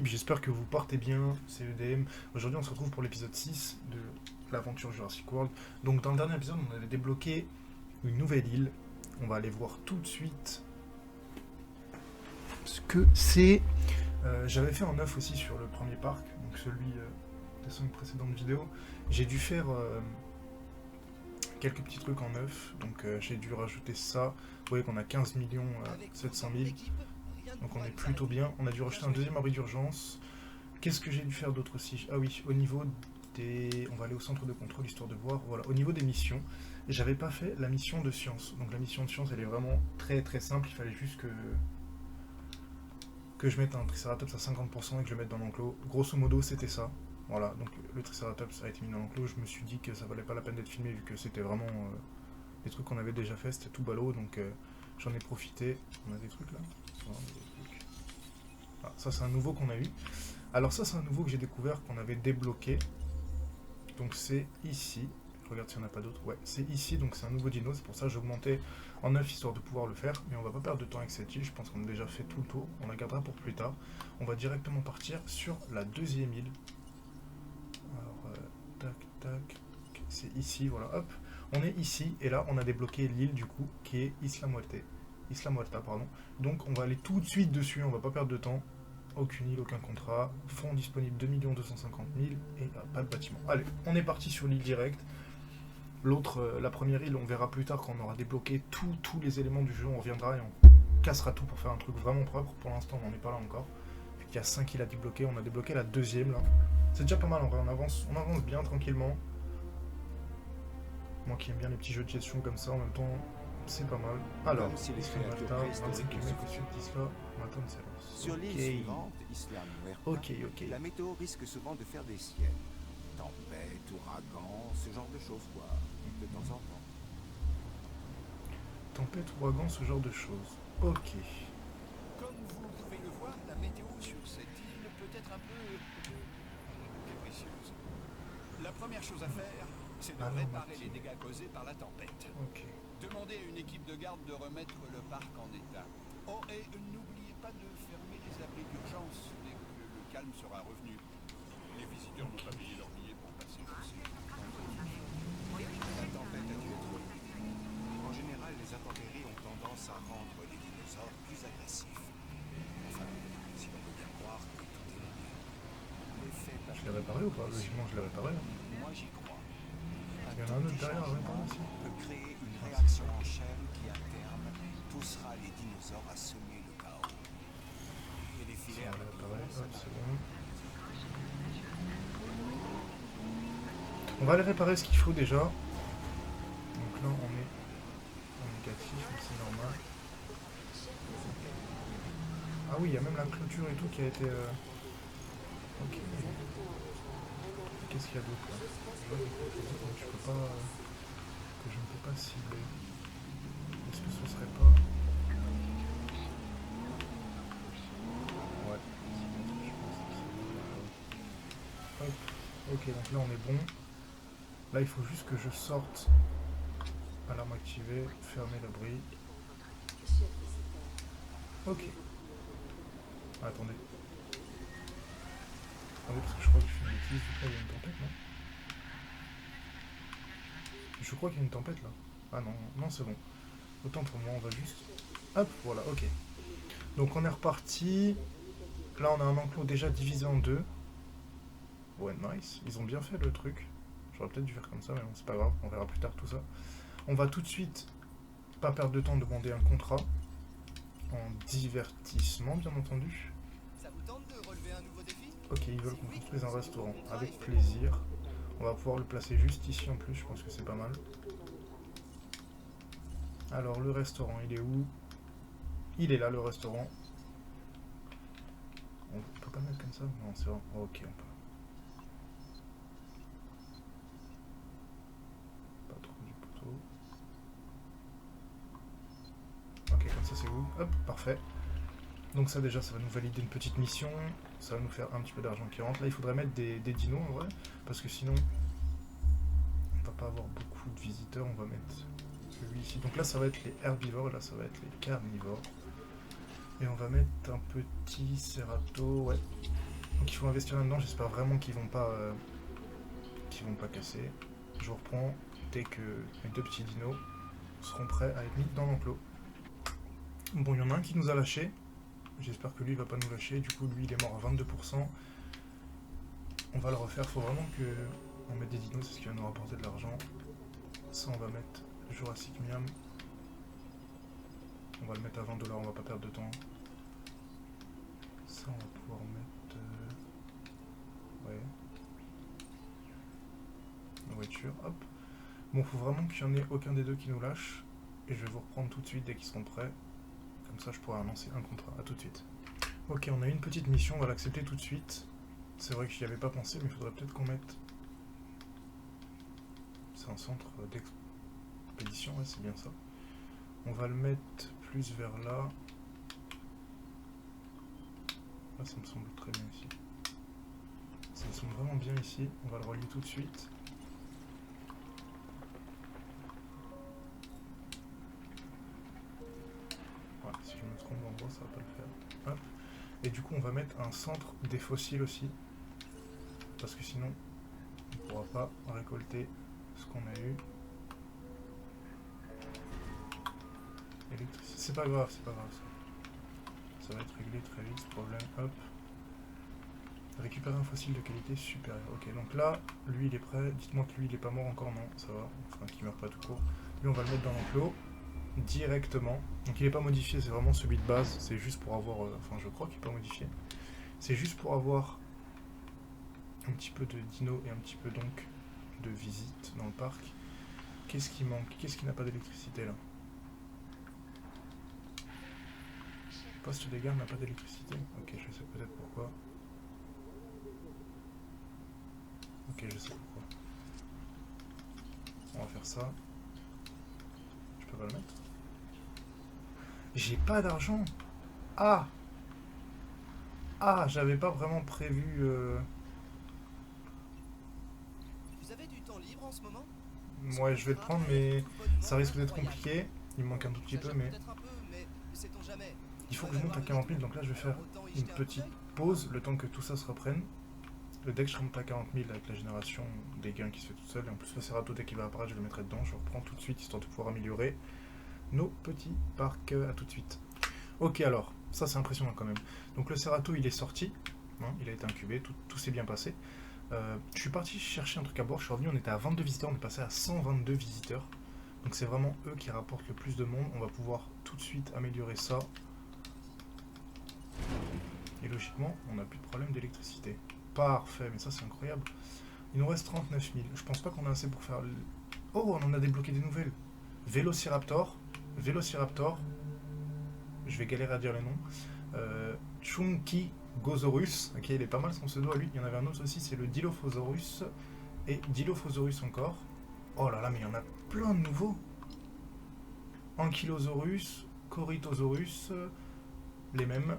j'espère que vous portez bien, c'est EDM. Aujourd'hui on se retrouve pour l'épisode 6 de l'aventure Jurassic World. Donc dans le dernier épisode on avait débloqué une nouvelle île. On va aller voir tout de suite ce que c'est. J'avais fait un œuf aussi sur le premier parc, donc celui des 5 précédentes vidéos. J'ai dû faire quelques petits trucs en œuf, donc j'ai dû rajouter ça. Vous voyez qu'on a 15 700 000. Donc on est plutôt bien. On a dû rajouter un deuxième abri d'urgence. Qu'est-ce que j'ai dû faire d'autre aussi? Ah oui, au niveau des... On va aller au centre de contrôle histoire de voir. Voilà, au niveau des missions, j'avais pas fait la mission de science. Donc la mission de science, elle est vraiment très très simple. Il fallait juste que je mette un Triceratops à 50% et que je le mette dans l'enclos. Grosso modo, c'était ça. Voilà, donc le Triceratops a été mis dans l'enclos. Je me suis dit que ça valait pas la peine d'être filmé vu que c'était vraiment des trucs qu'on avait déjà fait. C'était tout ballot, donc j'en ai profité. On a des trucs là. Ah, ça c'est un nouveau qu'on a eu. Alors ça c'est un nouveau que j'ai découvert, qu'on avait débloqué. Donc c'est ici. Je regarde s'il n'y en a pas d'autres. Ouais, c'est ici, donc c'est un nouveau dino. C'est pour ça que j'ai augmenté en 9 histoire de pouvoir le faire. Mais on va pas perdre de temps avec cette île. Je pense qu'on a déjà fait tout le tour. On la gardera pour plus tard. On va directement partir sur la deuxième île. Alors, tac, tac. C'est ici, voilà, hop. On est ici, et là on a débloqué l'île du coup, qui est Isla Muerta, pardon. Donc on va aller tout de suite dessus, on va pas perdre de temps. Aucune île, aucun contrat. Fonds disponibles 2 250 000 et pas de bâtiment. Allez, on est parti sur l'île directe. L'autre, la première île, on verra plus tard quand on aura débloqué tous les éléments du jeu. On reviendra et on cassera tout pour faire un truc vraiment propre. Pour l'instant, on n'en est pas là encore. Il y a 5 îles à débloquer. On a débloqué la deuxième là. C'est déjà pas mal en vrai. On avance bien tranquillement. Moi qui aime bien les petits jeux de gestion comme ça, en même temps, c'est pas mal. Alors, Si les Isla créatures Muerta, préhistoriques ainsi que mec au sud d'Isla Muerta de Celos. Sur l'île suivante, Isla Muerta, Ok. la météo risque souvent de faire des siennes. Tempête, ouragan, ce genre de choses quoi, de temps en temps. Tempête, ouragan, ce genre de choses. Ok. Comme vous pouvez le voir, la météo sur cette île peut être un peu capricieuse. La première chose à faire, c'est de réparer les dégâts causés par la tempête. Ok. Demandez à une équipe de garde de remettre le parc en état. Oh, et n'oubliez pas de fermer les abris d'urgence dès que le calme sera revenu. Les visiteurs n'ont pas payé leur billet pour passer ici. La tempête a dû être repoussée. En général, les intempéries ont tendance à rendre les dinosaures plus agressifs. Enfin, si l'on veut bien croire que tout est lié. L'effet Je l'ai réparé ou pas? Logiquement, je l'ai réparé. moi j'y crois. Il y en a un autre derrière à réparer aussi. Peut créer une réaction en chaîne qui, à terme, poussera les dinosaures à semer le chaos. Et les Ça, filières on l'a réparé. Hop, c'est bon. On va aller réparer ce qu'il faut déjà. Donc là, on est en négatif, mais c'est normal. Ah oui, il y a même la clôture et tout qui a été... Ok. Qu'est-ce qu'il y a d'autre là? Je vois des composants que je ne peux pas cibler. Est-ce que ce serait pas... Ouais. Je pense que c'est bon. Hop. Ok, donc là on est bon. Là il faut juste que je sorte. Alarme activée, fermer l'abri. Ok. Attendez. Attendez parce que je crois que je fais une bêtise. Du coup il y a une tempête, non? Je crois qu'il y a une tempête là. Ah non, non c'est bon. Autant pour moi, on va juste... Hop, voilà, ok. Donc on est reparti. Là on a un enclos déjà divisé en deux. Ouais, nice. Ils ont bien fait le truc. J'aurais peut-être dû faire comme ça, mais bon, c'est pas grave. On verra plus tard tout ça. On va tout de suite, pas perdre de temps, demander un contrat. En divertissement, bien entendu. Ça vous tente de relever un nouveau défi? Ok, ils veulent qu'on construise un restaurant. Avec plaisir. On va pouvoir le placer juste ici en plus, je pense que c'est pas mal. Alors, le restaurant, il est où? Il est là, le restaurant. On peut pas le mettre comme ça? Non, c'est vrai. Ok, on peut. Pas trop du poteau. Ok, comme ça c'est où? Hop, parfait. Donc ça déjà, ça va nous valider une petite mission. Ça va nous faire un petit peu d'argent qui rentre. Là, il faudrait mettre des dinos en vrai. Parce que sinon, on va pas avoir beaucoup de visiteurs. On va mettre celui ici. Donc là, ça va être les herbivores. Là, ça va être les carnivores. Et on va mettre un petit Cerato. Ouais. Donc il faut investir là-dedans, j'espère vraiment qu'ils vont pas casser. Je reprends dès que mes 2 petits dinos seront prêts à être mis dans l'enclos. Bon, il y en a un qui nous a lâché. J'espère que lui il va pas nous lâcher. Du coup, lui il est mort à 22%. On va le refaire. Faut vraiment que on mette des dinos, c'est ce qui va nous rapporter de l'argent. Ça, on va mettre Jurassic Miam. On va le mettre à 20$, on va pas perdre de temps. Ça, on va pouvoir mettre... ouais. La voiture, hop. Bon, faut vraiment qu'il n'y en ait aucun des deux qui nous lâche. Et je vais vous reprendre tout de suite dès qu'ils seront prêts. Comme ça, je pourrai annoncer un contrat. A tout de suite. Ok, on a une petite mission, on va l'accepter tout de suite. C'est vrai que j'y avais pas pensé, mais il faudrait peut-être qu'on mette... C'est un centre d'expédition, ouais, c'est bien ça. On va le mettre plus vers là. Là, ça me semble très bien ici. Ça me semble vraiment bien ici. On va le relier tout de suite. Voilà, si je me trompe d'endroit, ça va pas le faire. Hop. Et du coup, on va mettre un centre des fossiles aussi. Parce que sinon, on ne pourra pas récolter ce qu'on a eu. C'est pas grave, c'est pas grave ça. Ça va être réglé très vite ce problème. Hop. Récupérer un fossile de qualité supérieure. Ok, donc là, lui il est prêt. Dites-moi que lui il est pas mort encore, non, ça va. Enfin, qu'il meurt pas tout court. Lui on va le mettre dans l'enclos directement. Donc il est pas modifié, c'est vraiment celui de base. C'est juste pour avoir. Enfin, je crois qu'il est pas modifié. C'est juste pour avoir un petit peu de dino et un petit peu donc de visite dans le parc. Qu'est-ce qui manque? Qu'est-ce qui n'a pas d'électricité là? Poste de garde n'a pas d'électricité. Ok, je sais peut-être pourquoi. Ok, je sais pourquoi. On va faire ça. Je peux pas le mettre. J'ai pas d'argent. Ah. Ah, j'avais pas vraiment prévu... Vous avez du temps libre en ce moment? Ouais, je vais le prendre, mais ça risque d'être compliqué. Il me manque un tout petit peu, mais... Il faut que je monte à 40 000, donc là je vais faire une petite pause, le temps que tout ça se reprenne. Dès que je remonte à 40 000 avec la génération des gains qui se fait tout seul, et en plus le Cerato dès qu'il va apparaître je le mettrai dedans, je reprends tout de suite histoire de pouvoir améliorer nos petits parcs. À tout de suite. Ok, alors, ça c'est impressionnant quand même. Donc le Cerato il est sorti, hein, il a été incubé, tout s'est bien passé. Je suis parti chercher un truc à boire, je suis revenu, on était à 22 visiteurs, on est passé à 122 visiteurs. Donc c'est vraiment eux qui rapportent le plus de monde, on va pouvoir tout de suite améliorer ça. Et logiquement, on n'a plus de problème d'électricité. Parfait, mais ça c'est incroyable. Il nous reste 39 000. Je pense pas qu'on a assez pour faire... Oh, on en a débloqué des nouvelles. Vélociraptor. Vélociraptor. Je vais galérer à dire les noms. Chunky Gosaurus. Ok, il est pas mal son pseudo à lui. Il y en avait un autre aussi, c'est le Dilophosaurus. Et Dilophosaurus encore. Oh là là, mais il y en a plein de nouveaux. Ankylosaurus, Corythosaurus. Les mêmes.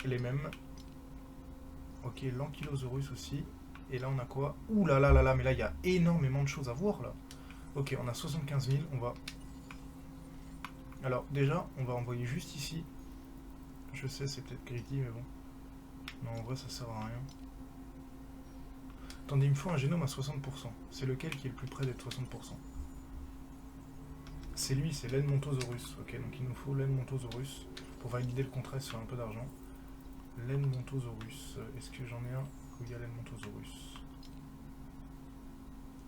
Les mêmes. Ok, l'Ankylosaurus aussi. Et là, on a quoi? Ouh là là là là, mais là, il y a énormément de choses à voir, là. Ok, on a 75 000, on va... Alors, déjà, on va envoyer juste ici. Je sais, c'est peut-être greedy, mais bon. Non, en vrai, ça sert à rien. Attendez, il me faut un génome à 60%. C'est lequel qui est le plus près d'être 60%? C'est lui, c'est l'Enmontosaurus. Ok, donc il nous faut l'Enmontosaurus. Pour valider le contrat, sur un peu d'argent. L'Enmontosaurus. Est-ce que j'en ai un où il y a l'Enmontosaurus?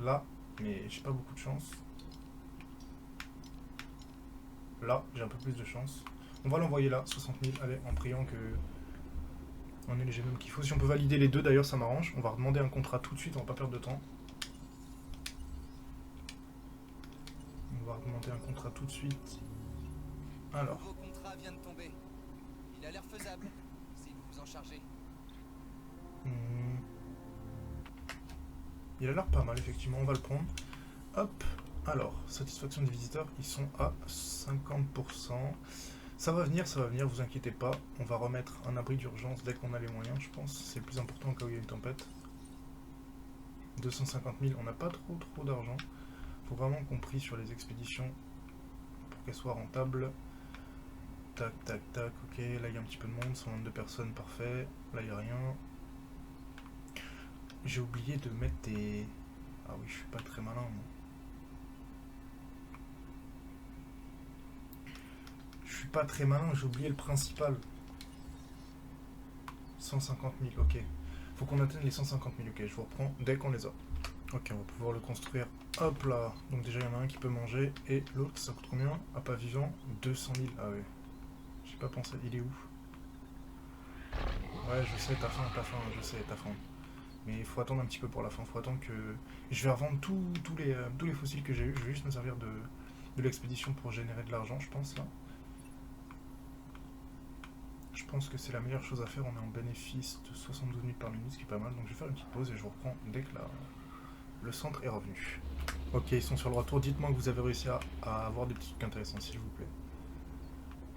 Là, mais j'ai pas beaucoup de chance. Là, j'ai un peu plus de chance. On va l'envoyer là, 60 000. Allez, en priant que on ait les génomes qu'il faut. Si on peut valider les deux, d'ailleurs, ça m'arrange. On va demander un contrat tout de suite, on va pas perdre de temps. On va demander un contrat tout de suite. Alors. Le nouveau contrat vient de tomber. Il a l'air faisable, si vous vous en chargez. Il a l'air pas mal, effectivement, on va le prendre. Hop, alors, satisfaction des visiteurs, ils sont à 50%. Ça va venir, vous inquiétez pas. On va remettre un abri d'urgence dès qu'on a les moyens, je pense. C'est le plus important au cas où il y a une tempête. 250 000, on n'a pas trop d'argent. Faut vraiment qu'on prie sur les expéditions pour qu'elles soient rentables. Tac, tac, tac, ok, là il y a un petit peu de monde, 122 personnes, parfait. Là il n'y a rien. J'ai oublié de mettre des... Ah oui, je suis pas très malin, moi. Je suis pas très malin, j'ai oublié le principal. 150 000, ok. Faut qu'on atteigne les 150 000, ok, je vous reprends dès qu'on les a. Ok, on va pouvoir le construire. Hop là. Donc déjà, il y en a un qui peut manger. Et l'autre, ça coûte combien? Ah, pas vivant. 200 000. Ah ouais. J'ai pas pensé. Il est où? Ouais, je sais, t'as faim, je sais, t'as faim. Mais il faut attendre un petit peu pour la fin. Faut attendre que... Je vais revendre tous les fossiles que j'ai eu. Je vais juste me servir de l'expédition pour générer de l'argent, je pense, là. Je pense que c'est la meilleure chose à faire. On est en bénéfice de 72 minutes par minute, ce qui est pas mal. Donc je vais faire une petite pause et je vous reprends dès que le centre est revenu. Ok, ils sont sur le retour. Dites-moi que vous avez réussi à avoir des petits trucs intéressants, s'il vous plaît.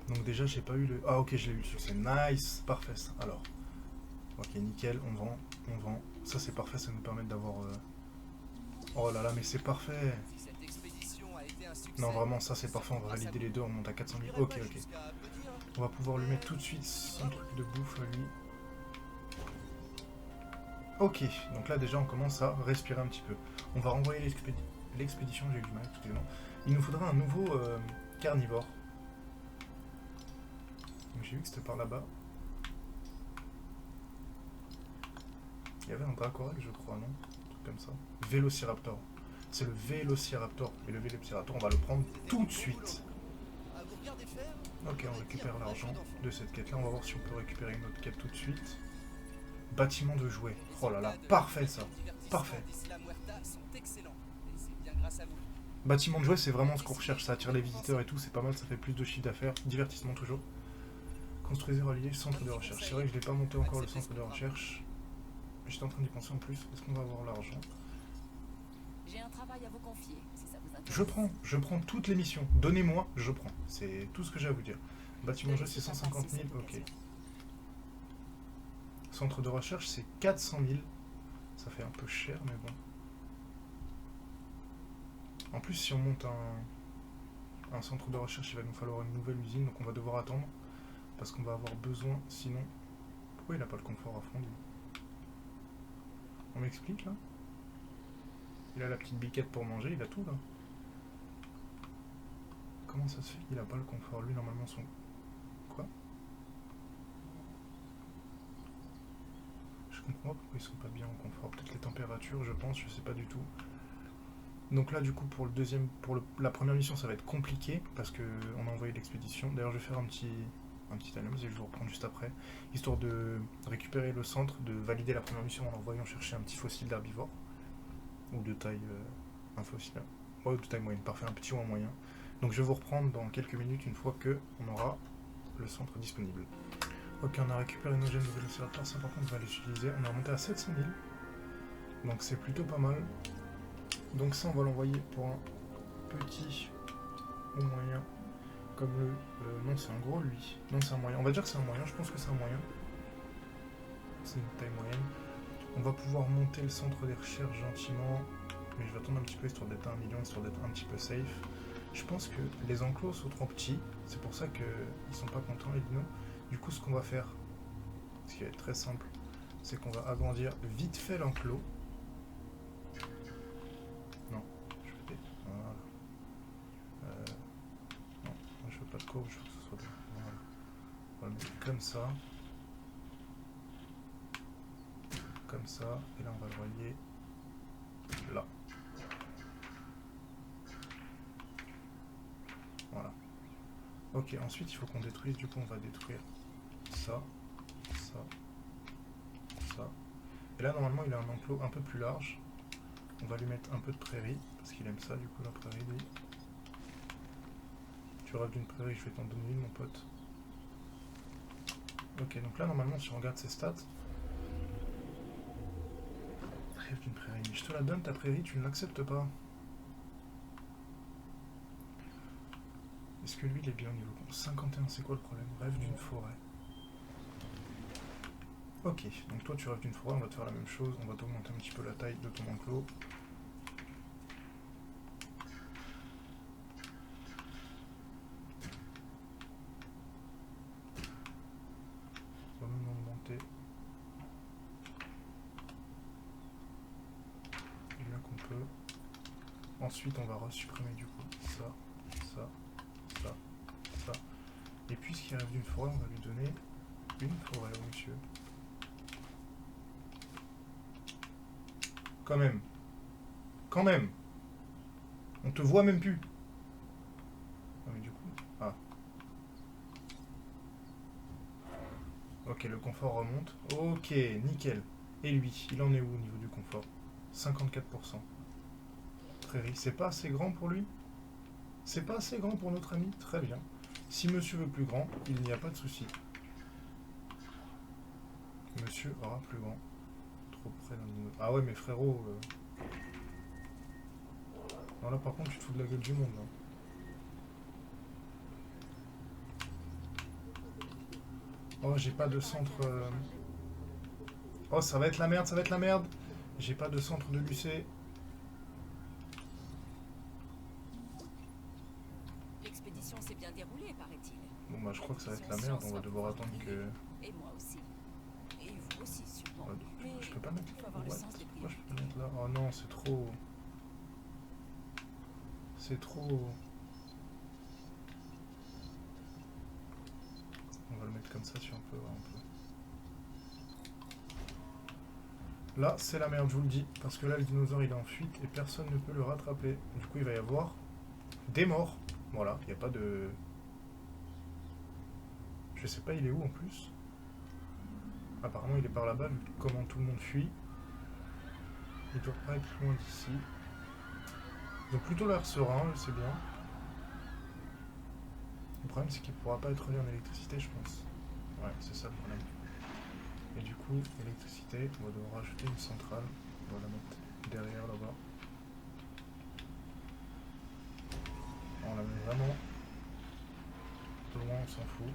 Donc déjà, j'ai pas eu le... Ah ok, je l'ai eu le succès. Nice, parfait ça. Alors, ok, nickel, on vend, on vend. Ça c'est parfait, ça nous permet d'avoir... Oh là là, mais c'est parfait. Si cette expédition a été un succès, Non, vraiment, ça c'est parfait, on va valider les deux, on monte à 400 000. Ok, ok. On va pouvoir lui mettre tout de suite son truc de bouffe à lui. Ok, donc là déjà on commence à respirer un petit peu. On va renvoyer l'expédition, j'ai eu du mal, excusez-moi. Il nous faudra un nouveau carnivore. Donc j'ai vu que c'était par là-bas. Il y avait un Dracorac, je crois, non? Un truc comme ça. Vélociraptor. C'est le Vélociraptor. Et le Vélociraptor, on va le prendre tout de suite. Ok, on récupère l'argent de cette quête-là. On va voir si on peut récupérer une autre quête tout de suite. Bâtiment de jouets. Oh là là, parfait ça. Parfait. Bâtiment de jouets, c'est vraiment ce qu'on recherche. Ça attire les visiteurs et tout, c'est pas mal, ça fait plus de chiffre d'affaires. Divertissement toujours. Construisez, relier, centre de recherche. C'est vrai que je l'ai pas monté encore le centre de recherche. J'étais en train d'y penser en plus. Est-ce qu'on va avoir l'argent? J'ai un travail à vous confier, si ça vous intéresse. Je prends toutes les missions. Donnez-moi, je prends. C'est tout ce que j'ai à vous dire. Bâtiment de jouets, c'est 150 000, ok. Centre de recherche, c'est 400 000. Ça fait un peu cher, mais bon. En plus, si on monte un centre de recherche, il va nous falloir une nouvelle usine, donc on va devoir attendre. Parce qu'on va avoir besoin, sinon... Pourquoi il n'a pas le confort à fond, lui? On m'explique, là? Il a la petite biquette pour manger, il a tout, là. Comment ça se fait qu'il n'a pas le confort? Lui, normalement, son... Quoi? Je comprends pas pourquoi ils sont pas bien en confort. Peut-être les températures, je pense, je sais pas du tout. Donc là, du coup, pour la première mission, ça va être compliqué, parce qu'on a envoyé l'expédition. D'ailleurs, je vais faire un petit item, je vais vous reprendre juste après, histoire de récupérer le centre, de valider la première mission en envoyant chercher un petit fossile d'herbivore, ou de taille, un fossile, ouais, de taille moyenne, parfait, un petit ou un moyen. Donc je vais vous reprendre dans quelques minutes, une fois qu'on aura le centre disponible. Ok, on a récupéré nos gemmes de vélociraptor, ça par contre on va les utiliser, on est remonté à 700 000, donc c'est plutôt pas mal. Donc ça on va l'envoyer pour un petit ou moyen. Comme le... non, c'est un gros, lui. Non, c'est un moyen. On va dire que c'est un moyen. Je pense que c'est un moyen. C'est une taille moyenne. On va pouvoir monter le centre des recherches gentiment. Mais je vais attendre un petit peu, histoire d'être à 1 million, histoire d'être un petit peu safe. Je pense que les enclos sont trop petits. C'est pour ça qu'ils sont pas contents, les dinos. Du coup, ce qu'on va faire, ce qui va être très simple, c'est qu'on va agrandir vite fait l'enclos. Non, je fais... Voilà. Je veux pas de courbe, je veux que ce soit bien. Voilà. On va le mettre comme ça. Comme ça. Et là, on va le relier là. Voilà. Ok, ensuite, il faut qu'on détruise. Du coup, on va détruire ça, ça, ça. Et là, normalement, il a un enclos un peu plus large. On va lui mettre un peu de prairie, parce qu'il aime ça, du coup, la prairie, lui. Tu rêves d'une prairie, je vais t'en donner une, mon pote. Ok, donc là, normalement, si on regarde ses stats... Rêve d'une prairie, mais je te la donne, ta prairie, tu ne l'acceptes pas. Est-ce que lui, il est bien au niveau 51, c'est quoi le problème? Rêve d'une forêt. Ok, donc toi, tu rêves d'une forêt, on va te faire la même chose. On va t'augmenter un petit peu la taille de ton enclos. Ensuite, on va supprimer du coup ça, ça, ça, ça. Et puisqu'il rêve d'une forêt, on va lui donner une forêt au monsieur. Quand même. Quand même. On te voit même plus. Ah mais du coup... Ah. Ok, le confort remonte. Ok, nickel. Et lui, il en est où au niveau du confort? 54%. Prairie, c'est pas assez grand pour lui? C'est pas assez grand pour notre ami? Très bien. Si monsieur veut plus grand, il n'y a pas de souci. Monsieur aura plus grand. Trop près d'un dino. Ah ouais, mais frérot... Non, là par contre, tu te fous de la gueule du monde. Là. Oh, j'ai pas de centre... Oh, ça va être la merde, ça va être la merde. J'ai pas de centre de l'UC. L'expédition s'est bien déroulée, paraît-il. Bon bah je crois que ça va être la merde, on va devoir attendre que... Et moi aussi. Et vous aussi, sûrement. Mais Je peux pas mettre... il faut avoir le sens des Pourquoi je priorités. peux pas mettre là? Oh non, c'est trop... C'est trop... On va le mettre comme ça si on peut voir un peu. Là, c'est la merde, je vous le dis. Parce que là, le dinosaure, il est en fuite et personne ne peut le rattraper. Du coup, il va y avoir des morts. Voilà, il n'y a pas de... Je sais pas, il est où en plus? Apparemment, il est par là-bas, vu comment tout le monde fuit. Il doit pas être loin d'ici. Ils ont plutôt l'air serein, c'est bien. Le problème, c'est qu'il pourra pas être relié en électricité, je pense. Ouais, c'est ça le problème. Et du coup, électricité, on va devoir rajouter une centrale. On va la mettre derrière là-bas. On la met vraiment loin, on s'en fout.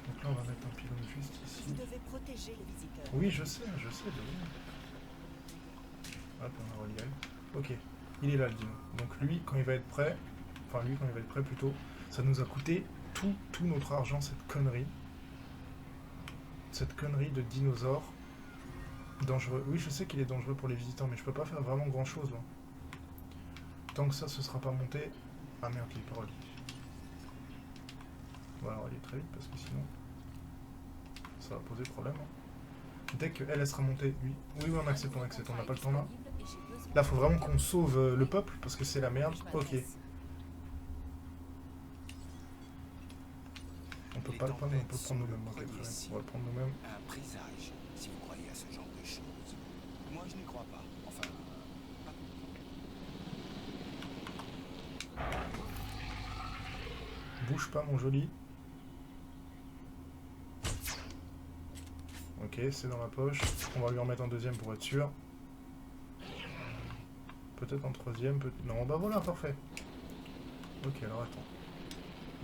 Donc là, on va mettre un pylône juste ici. Vous devez protéger les visiteurs. Oui, je sais, de loin. Hop, on a relié. Ok, il est là le dino. Donc lui, quand il va être prêt, enfin lui, quand il va être prêt plutôt, ça nous a coûté tout notre argent, cette connerie. Cette connerie de dinosaure dangereux. Oui, je sais qu'il est dangereux pour les visiteurs, mais je peux pas faire vraiment grand chose là. Tant que ça, ce sera pas monté. Ah merde, il est pas relié. On va relier très vite parce que sinon ça va poser problème. Dès qu'elle elle sera montée, oui, on accepte, on n'a pas le temps là. Là, faut vraiment qu'on sauve le peuple parce que c'est la merde. Ok. On peut pas le prendre, mais on peut le prendre nous-mêmes. Ok, très bien. On va le prendre nous-mêmes. Un présage, si vous croyez à ce genre de choses. Moi, je n'y crois pas. Enfin, pas tout le temps. Bouge pas, mon joli. Ok, c'est dans la poche. On va lui en mettre un deuxième pour être sûr. Peut-être un troisième, peut-être... Non, bah voilà, parfait. Ok, alors attends.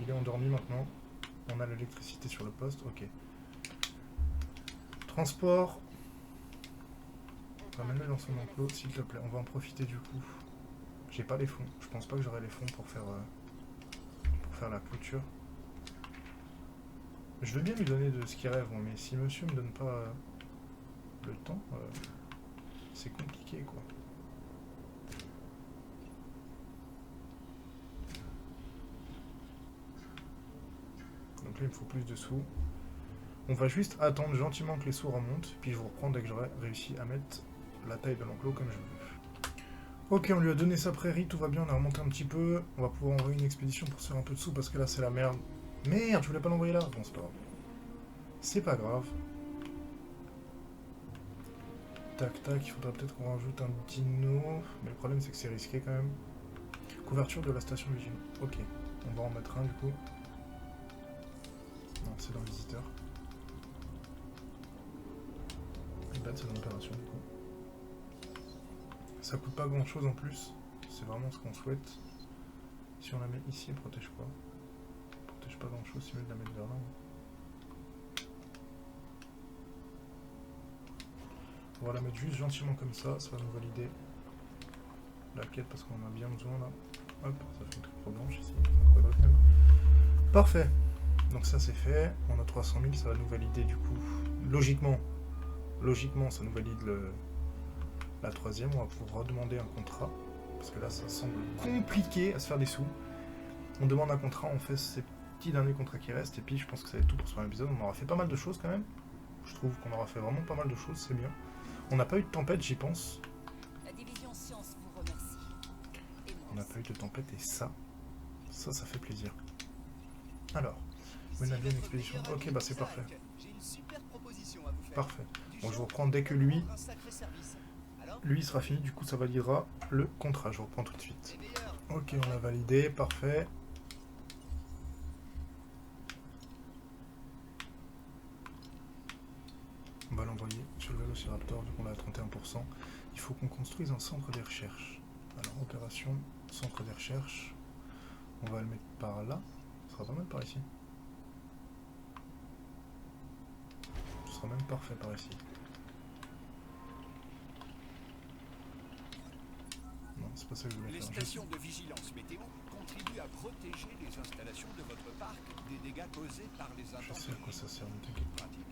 Il est endormi maintenant. On a l'électricité sur le poste, ok. Transport. Ramène-le dans son enclos, s'il te plaît. On va en profiter du coup. J'ai pas les fonds. Je pense pas que j'aurai les fonds pour faire la clôture. Je veux bien lui donner de ce qu'il rêve, mais si monsieur me donne pas le temps, c'est compliqué quoi. Donc là il me faut plus de sous. On va juste attendre gentiment que les sous remontent, puis je vous reprends dès que j'aurai réussi à mettre la taille de l'enclos comme je veux. Ok, on lui a donné sa prairie, tout va bien, on a remonté un petit peu. On va pouvoir envoyer une expédition pour se faire un peu de sous parce que là c'est la merde. Merde, je voulais pas l'envoyer là. Bon, c'est pas grave. C'est pas grave. Tac, tac, il faudrait peut-être qu'on rajoute un dino. Mais le problème, c'est que c'est risqué quand même. Couverture de la station vigilante. Ok, on va en mettre un du coup. Non, c'est dans visiteur. Et là, c'est dans l'opération du coup. Ça coûte pas grand chose en plus. C'est vraiment ce qu'on souhaite. Si on la met ici, elle protège quoi? Pas grand chose si mieux de la mettre vers là. On va la mettre juste gentiment comme ça va nous valider la quête parce qu'on en a bien besoin là. Hop, ça fait une triple blanche ici, un quadruple même. Parfait, donc ça c'est fait, on a 300 000, ça va nous valider du coup, logiquement ça nous valide la troisième, on va pouvoir redemander un contrat. Parce que là, ça semble compliqué à se faire des sous. On demande un contrat, on fait ces petits derniers contrats qui restent, et puis je pense que ça va être tout pour ce premier épisode. On aura fait pas mal de choses quand même. Je trouve qu'on aura fait vraiment pas mal de choses, c'est bien. On n'a pas eu de tempête, j'y pense. La division science vous remercie. Et moi On n'a aussi. pas eu de tempête, et ça fait plaisir. Alors, Si mener bien une votre expédition. meilleur Ok, ami bah c'est Isaac, parfait. J'ai une super proposition à vous faire. Parfait. Du Bon, je genre, reprends dès que lui un sacré service. Alors, il sera fini, du coup ça validera le contrat. Je reprends tout de suite. les meilleurs. Ok, on l'a validé, parfait. On va l'envoyer sur le Vélociraptor, vu qu'on l'a à 31%. Il faut qu'on construise un centre des recherches. Alors, opération, centre des recherches. On va le mettre par là. Ce sera pas mal par ici. Ce sera même parfait par ici. Non, c'est pas ça que je voulais Les faire. stations de vigilance météo contribuent à protéger les installations de votre parc des dégâts causés par les Je sais à intempéries. quoi ça sert, ne t'inquiète pas. Pratique.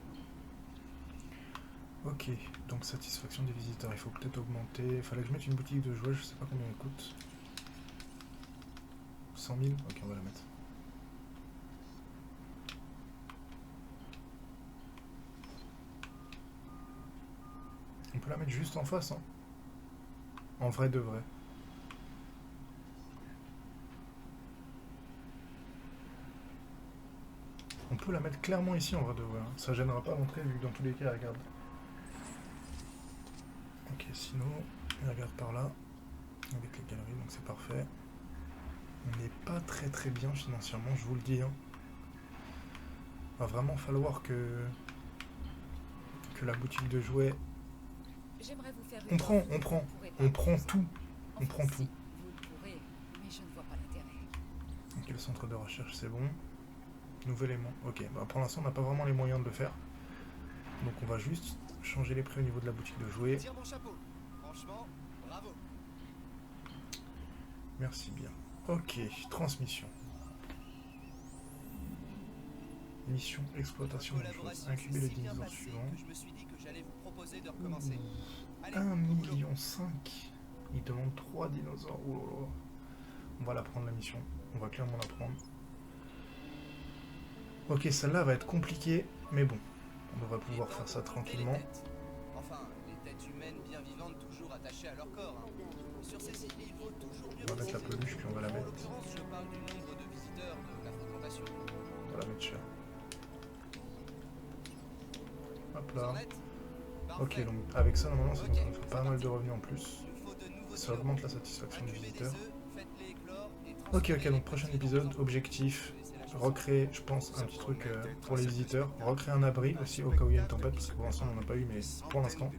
Ok, donc satisfaction des visiteurs, il faut peut-être augmenter. Il fallait que je mette une boutique de jouets, je sais pas combien elle coûte. 100 000. Ok, on va la mettre. On peut la mettre juste en face, hein. En vrai de vrai. On peut la mettre clairement ici en vrai de vrai, hein. Ça gênera pas l'entrée vu que dans tous les cas, regarde. Ok, sinon, il regarde par là, avec les galeries, donc c'est parfait. On n'est pas très bien financièrement, je vous le dis. Hein. Va vraiment falloir que la boutique de jouets... J'aimerais vous faire On une prend, offre, on prend, vous pourrez pas on prend refuser. tout. On Enfin, prend si, tout. Vous le pourrez, mais je ne vois pas l'intérêt. Ok, le centre de recherche, c'est bon. Nouvel aimant. Ok, bah pour l'instant, on n'a pas vraiment les moyens de le faire. Donc on va juste changer les prix au niveau de la boutique de jouets. Tire mon chapeau. Franchement, bravo. Merci bien. Ok, transmission. Mission exploitation de choses. Collaboration Incuber le s'est si bien dinosaure passée suivant. que je me suis dit que j'allais vous proposer de recommencer. Allez, 1,5 au boulot. million. Il demande 3 dinosaures. Oh là là. On va la prendre la mission. On va clairement la prendre. Ok, celle-là va être compliquée, mais bon. On devrait pouvoir faire ça tranquillement. Les têtes. Enfin, les têtes humaines bien vivantes toujours attachées à leur corps. Hein. Sur ces îles, il vaut toujours mieux On va mettre la préciser. peluche, puis on va la En mettre. l'occurrence, je parle du nombre de visiteurs, de la fréquentation. On va la mettre cher. Hop Vous en là. êtes Ok, Parfait. donc avec ça, normalement, ça Ok, nous fait c'est pas mal de parti. revenus en plus. Il nous faut de nouveaux Ça œufs. augmente la satisfaction du Incubez des visiteur. œufs, faites-les éclore et Ok, transformez-les donc prochain petits épisode, dans objectif, des embryons. C'est la recréer, je pense, un petit truc pour les visiteurs, recréer un abri aussi au cas où il y a une tempête, parce que pour l'instant on n'en a pas eu, mais pour l'instant,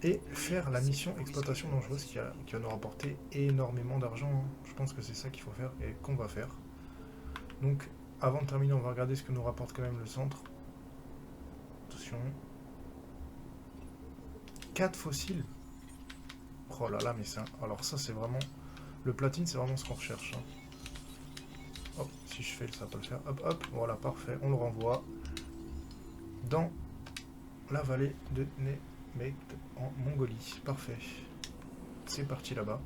et faire la mission exploitation dangereuse qui va nous rapporter énormément d'argent. Hein. Je pense que c'est ça qu'il faut faire et qu'on va faire. Donc, avant de terminer, on va regarder ce que nous rapporte quand même le centre. Attention. 4 fossiles. Oh là là, mais ça... Alors ça, c'est vraiment... Le platine, c'est vraiment ce qu'on recherche. Hein. Hop, si je fais, ça va pas le faire. Hop, hop, voilà, parfait. On le renvoie dans la vallée de Nemegt en Mongolie. Parfait. C'est parti là-bas.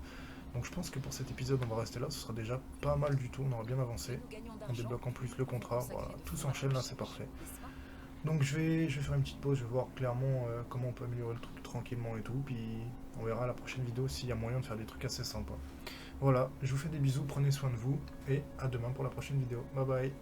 Donc je pense que pour cet épisode, on va rester là. Ce sera déjà pas mal du tout. On aura bien avancé. Nous gagnons On d'argent. débloque en plus le contrat. Voilà, tout s'enchaîne là, c'est parfait. N'est-ce pas? Donc je vais faire une petite pause, je vais voir clairement comment on peut améliorer le truc tranquillement et tout, puis on verra à la prochaine vidéo s'il y a moyen de faire des trucs assez sympas. Voilà, je vous fais des bisous, prenez soin de vous, et à demain pour la prochaine vidéo. Bye bye.